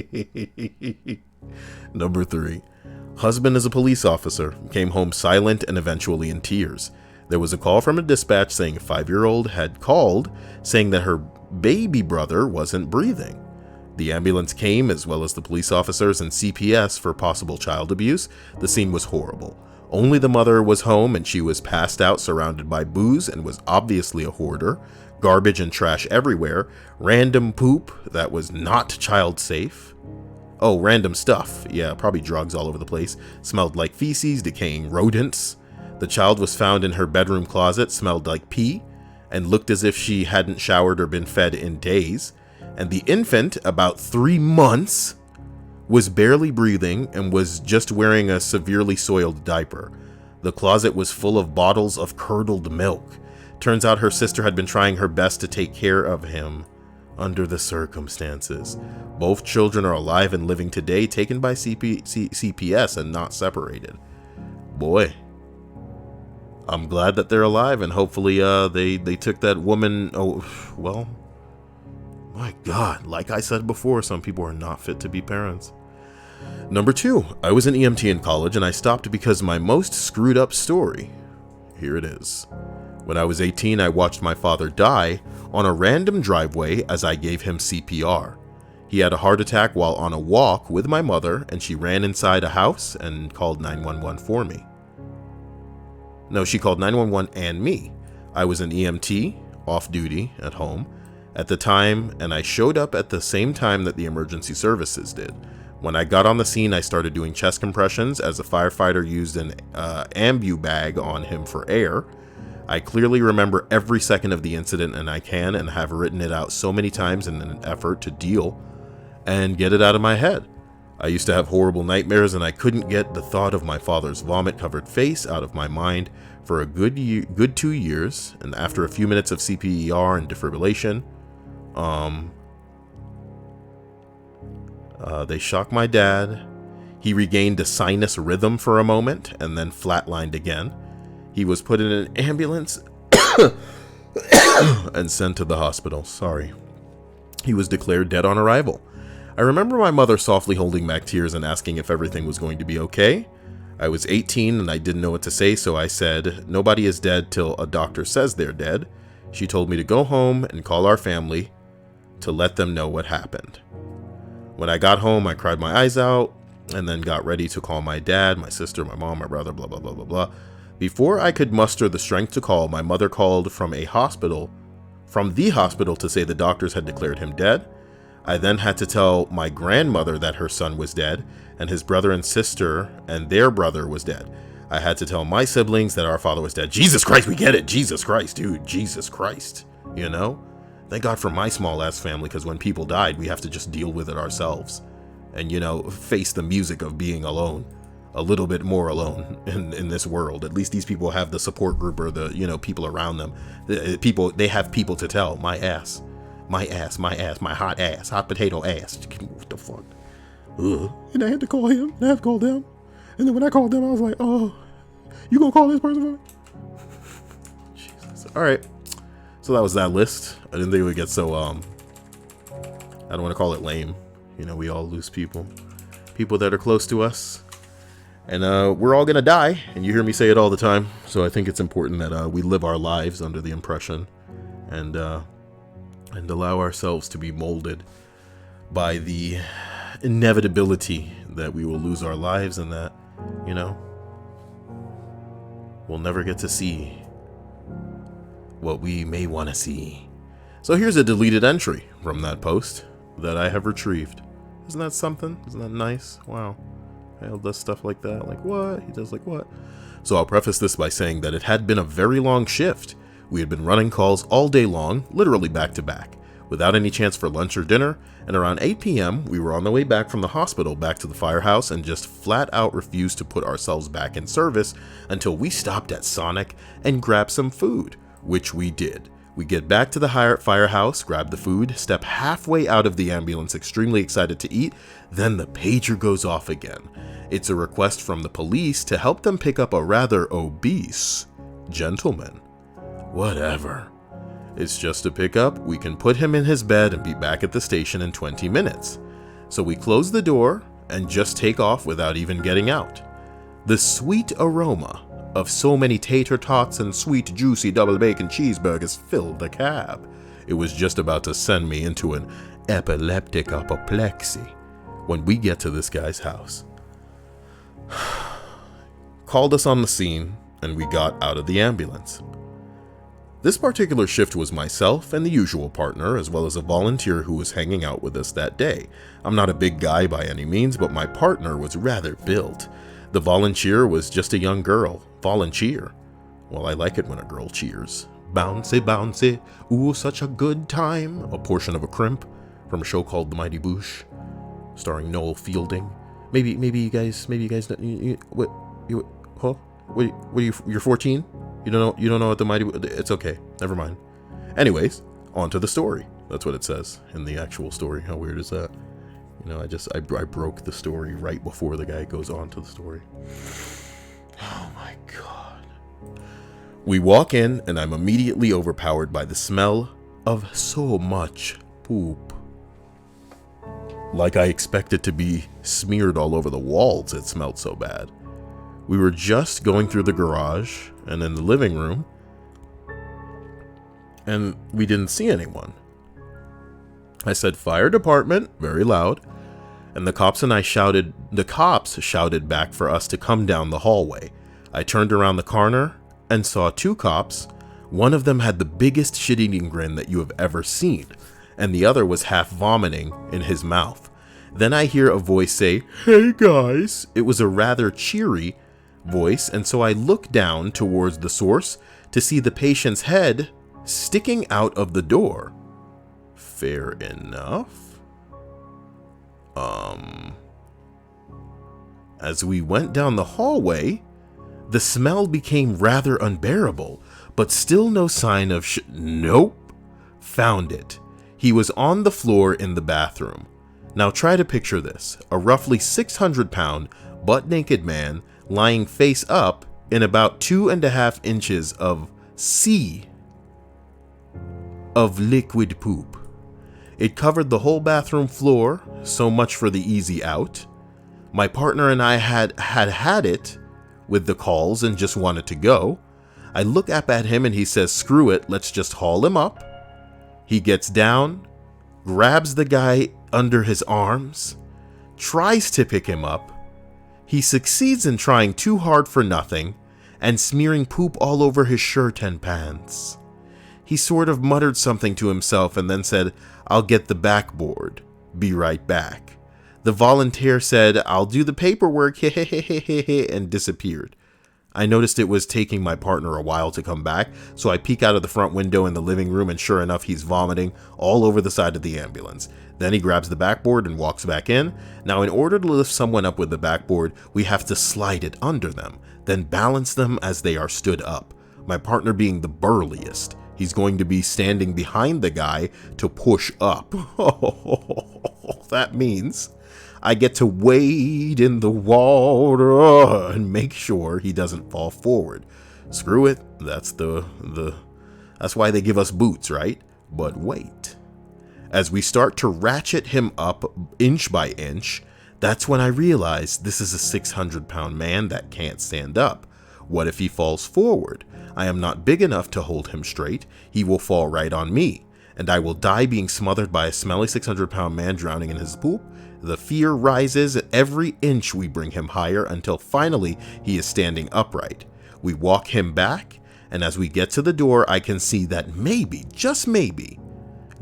Number 3. Husband is a police officer, came home silent and eventually in tears. There was a call from a dispatch saying a 5-year-old had called saying that her baby brother wasn't breathing. The ambulance came, as well as the police officers and CPS for possible child abuse. The scene was horrible. Only the mother was home and she was passed out surrounded by booze and was obviously a hoarder. Garbage and trash everywhere. Random poop that was not child safe. Oh, random stuff. Yeah, probably drugs all over the place. Smelled like feces, decaying rodents. The child was found in her bedroom closet, smelled like pee, and looked as if she hadn't showered or been fed in days. And the infant, about 3 months, was barely breathing and was just wearing a severely soiled diaper. The closet was full of bottles of curdled milk. Turns out her sister had been trying her best to take care of him under the circumstances. Both children are alive and living today, taken by CPS and not separated. Boy, I'm glad that they're alive, and hopefully they took that woman. Oh, well, my God, like I said before, some people are not fit to be parents. Number 2, I was an EMT in college and I stopped because my most screwed up story. Here it is. When I was 18, I watched my father die on a random driveway as I gave him CPR. He had a heart attack while on a walk with my mother, and she ran inside a house and called 911 for me. No, she called 911 and me. I was an EMT, off duty, at home at the time, and I showed up at the same time that the emergency services did. When I got on the scene, I started doing chest compressions as a firefighter used an ambu bag on him for air. I clearly remember every second of the incident, and I can and have written it out so many times in an effort to deal and get it out of my head. I used to have horrible nightmares, and I couldn't get the thought of my father's vomit-covered face out of my mind for a good 2 years. And after a few minutes of CPR and defibrillation, they shocked my dad. He regained a sinus rhythm for a moment and then flatlined again. He was put in an ambulance and sent to the hospital. Sorry. He was declared dead on arrival. I remember my mother softly holding back tears and asking if everything was going to be okay. I was 18 and I didn't know what to say, so I said, "Nobody is dead till a doctor says they're dead." She told me to go home and call our family to let them know what happened. When I got home, I cried my eyes out and then got ready to call my dad, my sister, my mom, my brother, blah, blah, blah, blah, blah. Before I could muster the strength to call, my mother called from the hospital to say the doctors had declared him dead. I then had to tell my grandmother that her son was dead, and his brother and sister and their brother was dead. I had to tell my siblings that our father was dead. Jesus Christ, we get it. Jesus Christ, dude. Jesus Christ. You know? Thank God for my small ass family, because when people died, we have to just deal with it ourselves. And, you know, face the music of being alone. A little bit more alone in this world. At least these people have the support group or the, you know, people around them. They have people to tell. My ass. My ass, my ass, my hot ass, hot potato ass. What the fuck? Ugh. And I had to call him, and I had to call them. And then when I called them, I was like, "Oh, you gonna call this person for me?" Jesus. All right. So that was that list. I didn't think it would get so, I don't want to call it lame. You know, we all lose people that are close to us. And we're all going to die. And you hear me say it all the time. So I think it's important that we live our lives under the impression and allow ourselves to be molded by the inevitability that we will lose our lives and that, you know, we'll never get to see what we may want to see. So here's a deleted entry from that post that I have retrieved. Isn't that something? Isn't that nice? Wow. Hale does stuff like that. Like what? He does like what? So I'll preface this by saying that it had been a very long shift. We had been running calls all day long, literally back to back, without any chance for lunch or dinner, and around 8 p.m. we were on the way back from the hospital back to the firehouse and just flat out refused to put ourselves back in service until we stopped at Sonic and grabbed some food, which we did. We get back to the firehouse, grab the food, step halfway out of the ambulance extremely excited to eat, then the pager goes off again. It's a request from the police to help them pick up a rather obese gentleman. Whatever. It's just a pickup. We can put him in his bed and be back at the station in 20 minutes. So we close the door and just take off without even getting out. The sweet aroma of so many tater tots and sweet juicy double bacon cheeseburgers filled the cab. It was just about to send me into an epileptic apoplexy when we get to this guy's house. Called us on the scene, and we got out of the ambulance. This particular shift was myself and the usual partner, as well as a volunteer who was hanging out with us that day. I'm not a big guy by any means, but my partner was rather built. The volunteer was just a young girl. Volunteer. Well, I like it when a girl cheers. Bouncy, bouncy, ooh, such a good time. A portion of a crimp from a show called The Mighty Boosh, starring Noel Fielding. Maybe you guys you're 14? You don't know what The Mighty Boosh, it's okay. Never mind. Anyways, on to the story. That's what it says in the actual story. How weird is that? You know, I broke the story right before the guy goes on to the story. Oh my God. We walk in and I'm immediately overpowered by the smell of so much poop. Like I expected to be smeared all over the walls, it smelled so bad. We were just going through the garage and in the living room, and we didn't see anyone. I said, "Fire department," very loud, and the cops shouted back for us to come down the hallway. I turned around the corner and saw two cops. One of them had the biggest shit-eating grin that you have ever seen, and the other was half vomiting in his mouth. Then I hear a voice say, "Hey guys." It was a rather cheery voice, and so I look down towards the source to see the patient's head sticking out of the door. Fair enough. As we went down the hallway, the smell became rather unbearable, but still no sign of Nope. Found it. He was on the floor in the bathroom. Now try to picture this. A roughly 600-pound, butt-naked man lying face up in about 2.5 inches of liquid poop. It covered the whole bathroom floor, so much for the easy out. My partner and I had it with the calls and just wanted to go. I look up at him and he says, "Screw it, let's just haul him up." He gets down, grabs the guy under his arms, tries to pick him up. He succeeds in trying too hard for nothing and smearing poop all over his shirt and pants. He sort of muttered something to himself and then said, "I'll get the backboard. Be right back." The volunteer said, "I'll do the paperwork," and disappeared. I noticed it was taking my partner a while to come back, so I peek out of the front window in the living room, and sure enough, he's vomiting all over the side of the ambulance. Then he grabs the backboard and walks back in. Now, in order to lift someone up with the backboard, we have to slide it under them, then balance them as they are stood up. My partner being the burliest, he's going to be standing behind the guy to push up. That means I get to wade in the water and make sure he doesn't fall forward. Screw it, that's that's why they give us boots, right? But wait. As we start to ratchet him up inch by inch, that's when I realize this is a 600-pound man that can't stand up. What if he falls forward? I am not big enough to hold him straight. He will fall right on me, and I will die being smothered by a smelly 600-pound man drowning in his poop. The fear rises at every inch we bring him higher until finally he is standing upright. We walk him back, and as we get to the door, I can see that maybe, just maybe,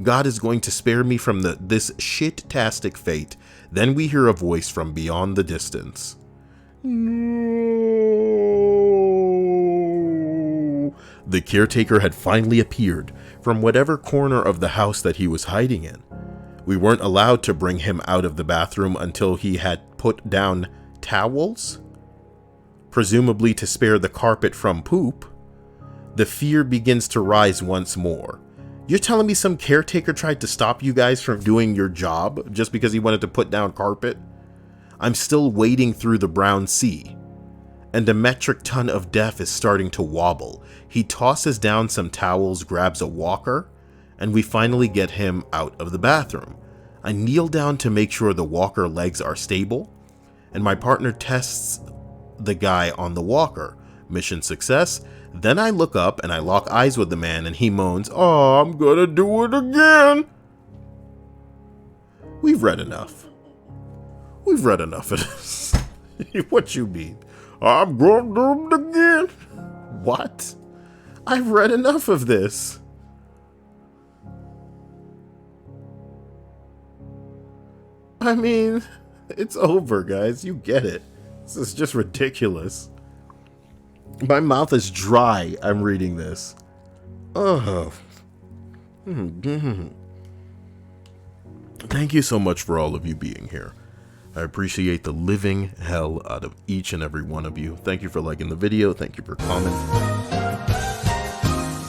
God is going to spare me from this shit-tastic fate. Then we hear a voice from beyond the distance. No. The caretaker had finally appeared from whatever corner of the house that he was hiding in. We weren't allowed to bring him out of the bathroom until he had put down towels, presumably to spare the carpet from poop. The fear begins to rise once more. You're telling me some caretaker tried to stop you guys from doing your job just because he wanted to put down carpet? I'm still wading through the brown sea. and a metric ton of death is starting to wobble. He tosses down some towels, grabs a walker, and we finally get him out of the bathroom. I kneel down to make sure the walker legs are stable, and my partner tests the guy on the walker. Mission success. Then I look up and I lock eyes with the man, and he moans, "Oh, I'm gonna do it again." We've read enough. We've read enough of this. What you mean? I'm gonna do it again. What? I've read enough of this. I mean, it's over, guys. You get it. This is just ridiculous. My mouth is dry. I'm reading this. Oh. Thank you so much for all of you being here. I appreciate the living hell out of each and every one of you. Thank you for liking the video. Thank you for commenting.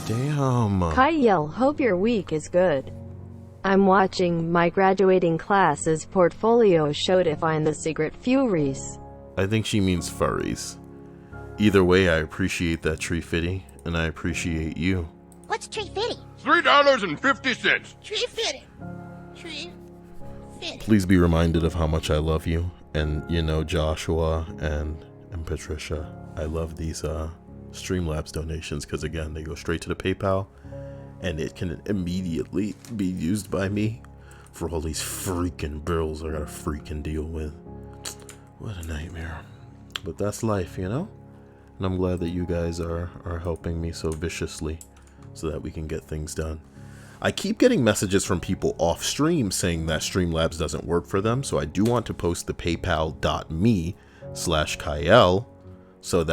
Damn. Cyael, hope your week is good. I'm watching my graduating class's portfolio show to find the secret furies. I think she means furries. Either way, I appreciate that, Tree Fitty, and I appreciate you. What's Tree Fitty? $3.50. Tree Fitty. Tree Fitty. Please be reminded of how much I love you, and you know, Joshua and Patricia. I love these Streamlabs donations because again, they go straight to the PayPal, and it can immediately be used by me for all these freaking bills I gotta freaking deal with. What a nightmare. But that's life, you know? And I'm glad that you guys are helping me so viciously so that we can get things done. I keep getting messages from people off stream saying that Streamlabs doesn't work for them, so I do want to post the paypal.me/Cyael so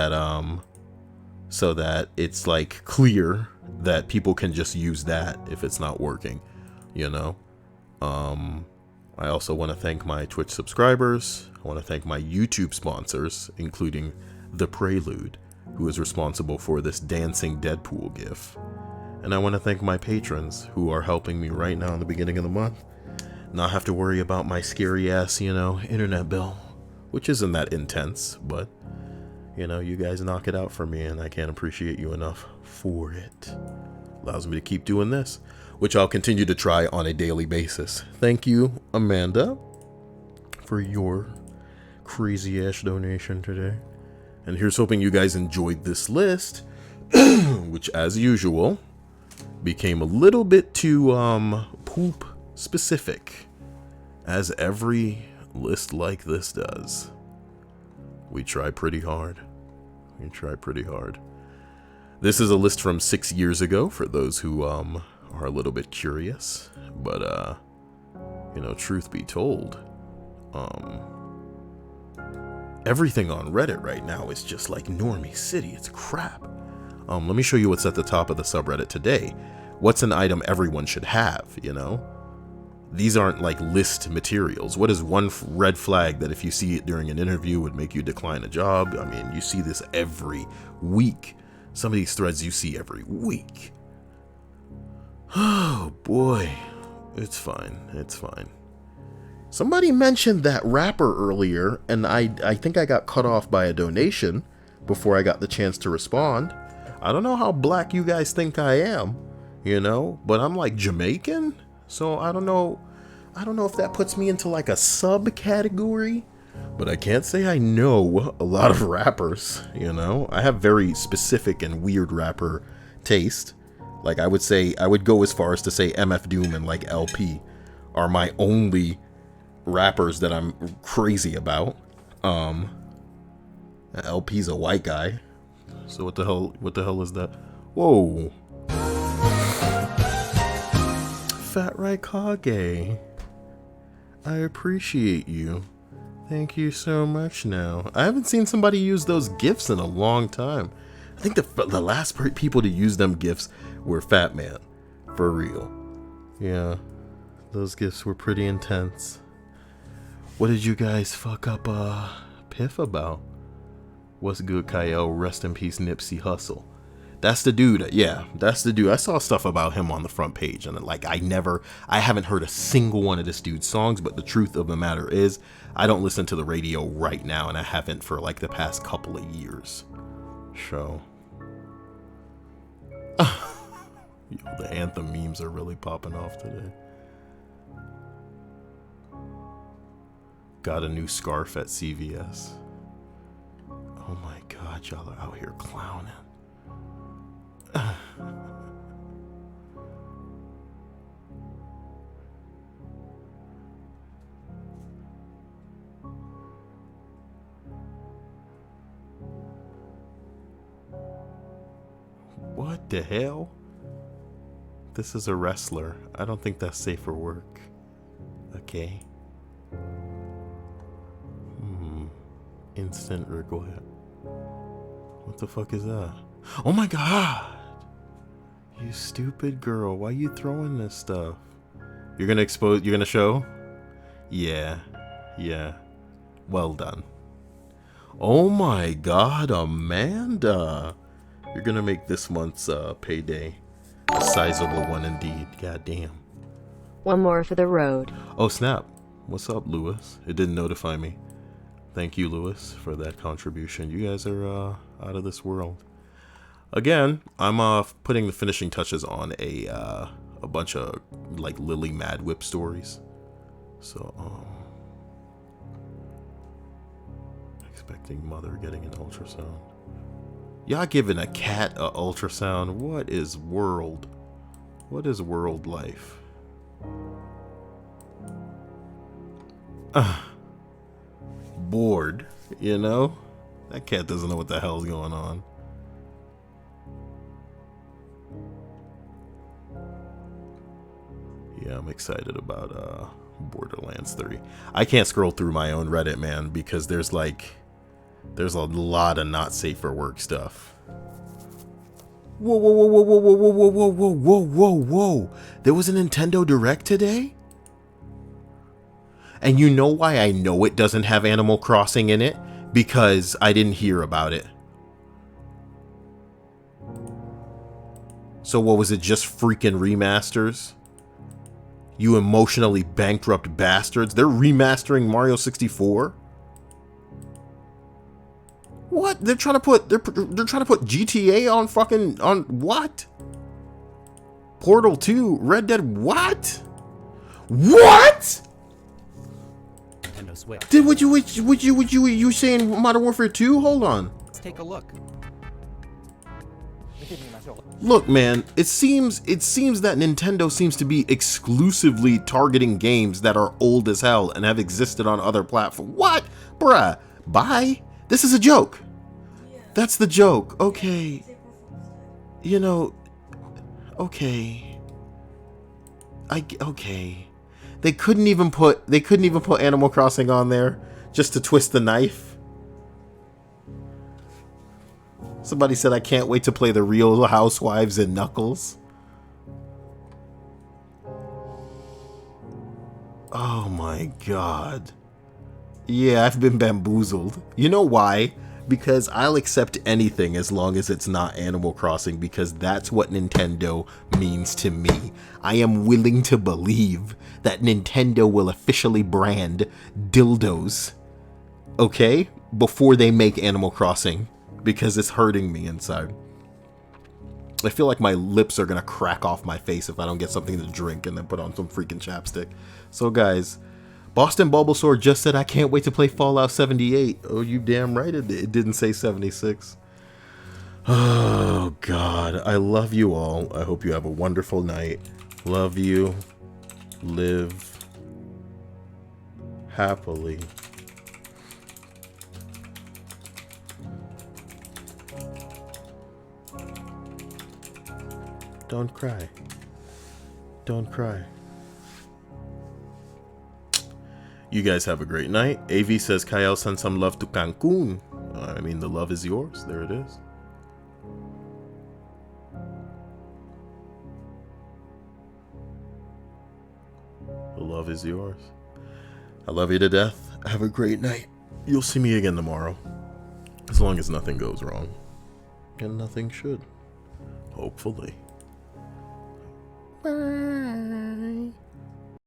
that it's like clear that people can just use that if it's not working, you know? I also want to thank my Twitch subscribers. I want to thank my YouTube sponsors, including The Prelude, who is responsible for this dancing Deadpool gif. And I want to thank my patrons who are helping me right now in the beginning of the month not have to worry about my scary ass, you know, internet bill, which isn't that intense, but you know, you guys knock it out for me, and I can't appreciate you enough for it. Allows me to keep doing this, which I'll continue to try on a daily basis. Thank you, Amanda, for your crazy-ass donation today. And here's hoping you guys enjoyed this list, which, as usual, became a little bit too, poop specific, as every list like this does. We try pretty hard. We try pretty hard. This is a list from 6 years ago, for those who, are a little bit curious. But, you know, truth be told, everything on Reddit right now is just like normie city. It's crap. Let me show you what's at the top of the subreddit today. What's an item everyone should have, you know? These aren't like list materials. What is one red flag that if you see it during an interview would make you decline a job? I mean, you see this every week. Some of these threads you see every week. Oh boy. It's fine. It's fine. Somebody mentioned that rapper earlier, and I think I got cut off by a donation before I got the chance to respond. I don't know how black you guys think I am, you know, but I'm like Jamaican, so I don't know if that puts me into like a subcategory, but I can't say I know a lot of rappers, you know. I have very specific and weird rapper taste. Like I would go as far as to say MF Doom and like LP are my only rappers that I'm crazy about. LP's a white guy. So what the hell is that? Whoa. Fat Right Kage. I appreciate you. Thank you so much now. I haven't seen somebody use those GIFs in a long time. I think the last people to use them GIFs were Fat Man. For real. Yeah. Those GIFs were pretty intense. What did you guys fuck up Piff about? What's good, Cyael? Rest in peace, Nipsey Hussle. That's the dude. Yeah, that's the dude. I saw stuff about him on the front page, and like I haven't heard a single one of this dude's songs. But the truth of the matter is, I don't listen to the radio right now, and I haven't for like the past couple of years. So, yo, the anthem memes are really popping off today. Got a new scarf at CVS. Oh my God, y'all are out here clowning. What the hell? This is a wrestler. I don't think that's safe for work. Okay. Instant regret. What the fuck is that? Oh my God! You stupid girl. Why you throwing this stuff? You're gonna expose... You're gonna show? Yeah. Yeah. Well done. Oh my God, Amanda! You're gonna make this month's payday a sizable one indeed. God damn. One more for the road. Oh snap. What's up, Lewis? It didn't notify me. Thank you, Lewis, for that contribution. You guys are out of this world. Again, I'm putting the finishing touches on a bunch of like Lily Mad Whip stories. So expecting mother getting an ultrasound. Y'all giving a cat a ultrasound? What is world? What is world life? Bored, you know? That cat doesn't know what the hell's going on. Yeah, I'm excited about Borderlands 3. I can't scroll through my own Reddit, man, because there's a lot of not safe for work stuff. Whoa, whoa, whoa, whoa, whoa, whoa, whoa, whoa, whoa, whoa, whoa, whoa. There was a Nintendo Direct today? And you know why I know it doesn't have Animal Crossing in it? Because I didn't hear about it. So what was it, just freaking remasters? You emotionally bankrupt bastards. They're remastering Mario 64? What? They're trying to put GTA on fucking what? Portal 2, Red Dead what? What? Nintendo Switch. Did you saying Modern Warfare 2? Hold on. Let's take a look. Look, man, it seems that Nintendo seems to be exclusively targeting games that are old as hell and have existed on other platforms. What? Bruh, bye? This is a joke. That's the joke. Okay. You know, okay. Okay. They couldn't even put Animal Crossing on there just to twist the knife. Somebody said I can't wait to play the Real Housewives and Knuckles. Oh my God. Yeah, I've been bamboozled. You know why? Because I'll accept anything as long as it's not Animal Crossing, because that's what Nintendo means to me. I am willing to believe that Nintendo will officially brand dildos, okay, before they make Animal Crossing, because it's hurting me inside. I feel like my lips are gonna crack off my face if I don't get something to drink and then put on some freaking chapstick. So guys, Boston Bulbasaur just said I can't wait to play Fallout 78. Oh, you damn right it didn't say 76. Oh God, I love you all. I hope you have a wonderful night. Love you. Live happily. Don't cry. Don't cry. You guys have a great night. AV says Cyael send some love to Cancun. I mean, the love is yours. There it is. The love is yours. I love you to death. Have a great night. You'll see me again tomorrow. As long as nothing goes wrong. And nothing should. Hopefully. Bye.